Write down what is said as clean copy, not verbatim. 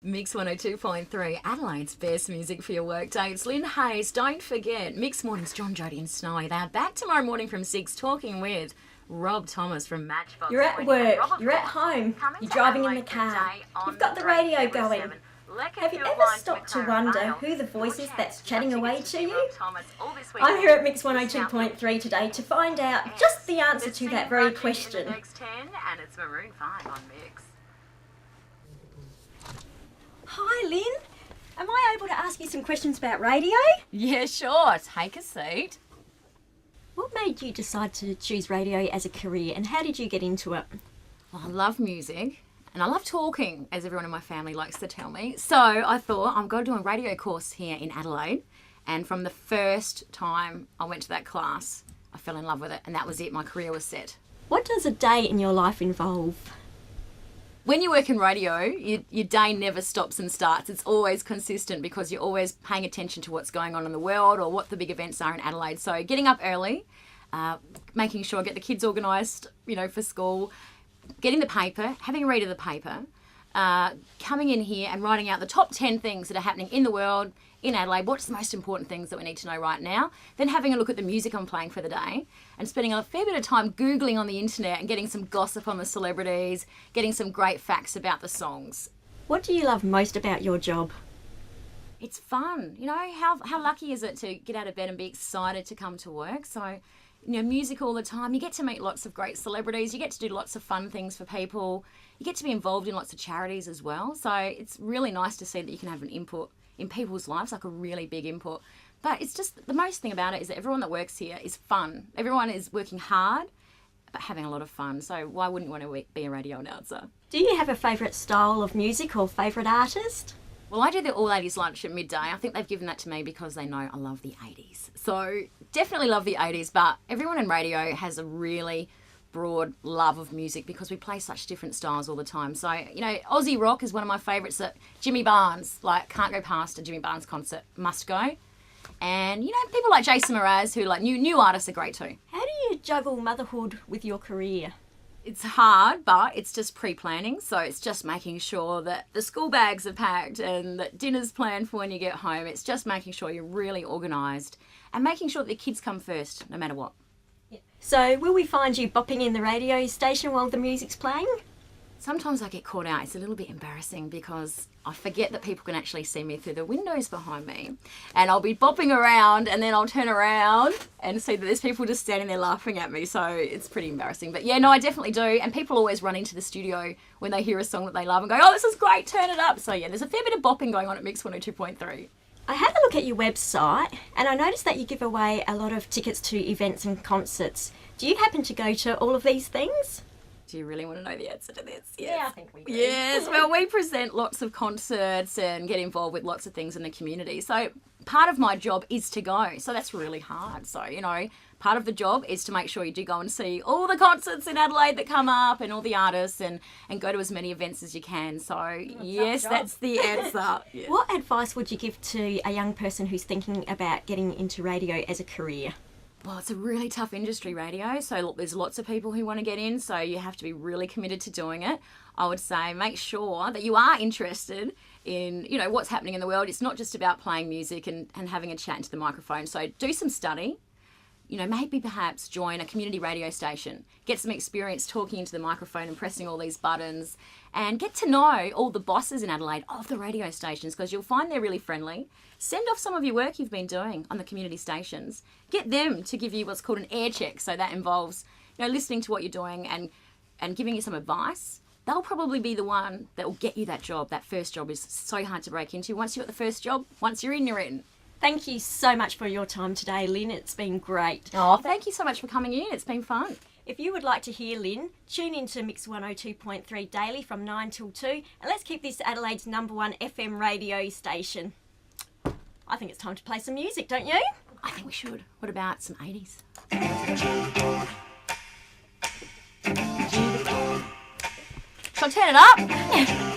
Mix 102.3, Adelaide's best music for your workday. It's Lynn Hayes. Don't forget, Mix Mornings, John, Jody and Snowy. They are back tomorrow morning from 6 talking with Rob Thomas from Matchbox. You're at work, you're at home, you're driving in the car, you've got the radio going. Have you ever stopped to wonder who the voice is that's chatting away to you? I'm here at Mix 102.3 today to find out just the answer to that very question. And it's Maroon 5 on Mix. Hi Lynn, am I able to ask you some questions about radio? Yeah, sure. Take a seat. What made you decide to choose radio as a career and how did you get into it? Well, I love music and I love talking, as everyone in my family likes to tell me. So I thought I'm going to do a radio course here in Adelaide, and from the first time I went to that class, I fell in love with it, and that was it. My career was set. What does a day in your life involve? When you work in radio, your day never stops and starts. It's always consistent because you're always paying attention to what's going on in the world or what the big events are in Adelaide. So getting up early, making sure I get the kids organised, for school, getting the paper, having a read of the paper, coming in here and writing out the top 10 things that are happening in the world, in Adelaide, what's the most important things that we need to know right now, then having a look at the music I'm playing for the day and spending a fair bit of time Googling on the internet and getting some gossip on the celebrities, getting some great facts about the songs. What do you love most about your job? It's fun. How lucky is it to get out of bed and be excited to come to work? So, music all the time. You get to meet lots of great celebrities. You get to do lots of fun things for people. You get to be involved in lots of charities as well. So it's really nice to see that you can have an input in people's lives, like a really big input. But it's just, the most thing about it is that everyone that works here is fun. Everyone is working hard, but having a lot of fun. So why wouldn't you want to be a radio announcer? Do you have a favourite style of music or favourite artist? Well, I do the All 80s lunch at midday. I think they've given that to me because they know I love the 80s. So definitely love the 80s, but everyone in radio has a really broad love of music because we play such different styles all the time. So, Aussie rock is one of my favourites. Jimmy Barnes, can't go past a Jimmy Barnes concert, must go. And, people like Jason Mraz, who new artists are great too. How do you juggle motherhood with your career? It's hard, but it's just pre-planning. So it's just making sure that the school bags are packed and that dinner's planned for when you get home. It's just making sure you're really organised and making sure that the kids come first, no matter what. So will we find you bopping in the radio station while the music's playing? Sometimes I get caught out. It's a little bit embarrassing because I forget that people can actually see me through the windows behind me. And I'll be bopping around and then I'll turn around and see that there's people just standing there laughing at me. So it's pretty embarrassing. But yeah, no, I definitely do. And people always run into the studio when they hear a song that they love and go, oh, this is great, turn it up. So yeah, there's a fair bit of bopping going on at Mix 102.3. I had a look at your website and I noticed that you give away a lot of tickets to events and concerts. Do you happen to go to all of these things? Do you really want to know the answer to this? Yes. Yeah, I think we do. Yes, well, we present lots of concerts and get involved with lots of things in the community. So part of my job is to go. So that's really hard. So, part of the job is to make sure you do go and see all the concerts in Adelaide that come up and all the artists and go to as many events as you can. So, yes, that's the answer. Yeah. What advice would you give to a young person who's thinking about getting into radio as a career? Well, it's a really tough industry, radio. So look, there's lots of people who want to get in. So you have to be really committed to doing it. I would say make sure that you are interested in, what's happening in the world. It's not just about playing music and having a chat into the microphone. So do some study. Maybe perhaps join a community radio station, get some experience talking into the microphone and pressing all these buttons, and get to know all the bosses in Adelaide of the radio stations because you'll find they're really friendly. Send off some of your work you've been doing on the community stations. Get them to give you what's called an air check. So that involves, listening to what you're doing and giving you some advice. They'll probably be the one that will get you that job. That first job is so hard to break into. Once you've got the first job, once you're in, you're in. Thank you so much for your time today, Lynn. It's been great. Oh, thank you so much for coming in. It's been fun. If you would like to hear Lynn, tune in to Mix 102.3 daily from 9 till 2. And let's keep this Adelaide's #1 FM radio station. I think it's time to play some music, don't you? I think we should. What about some 80s? Shall I turn it up?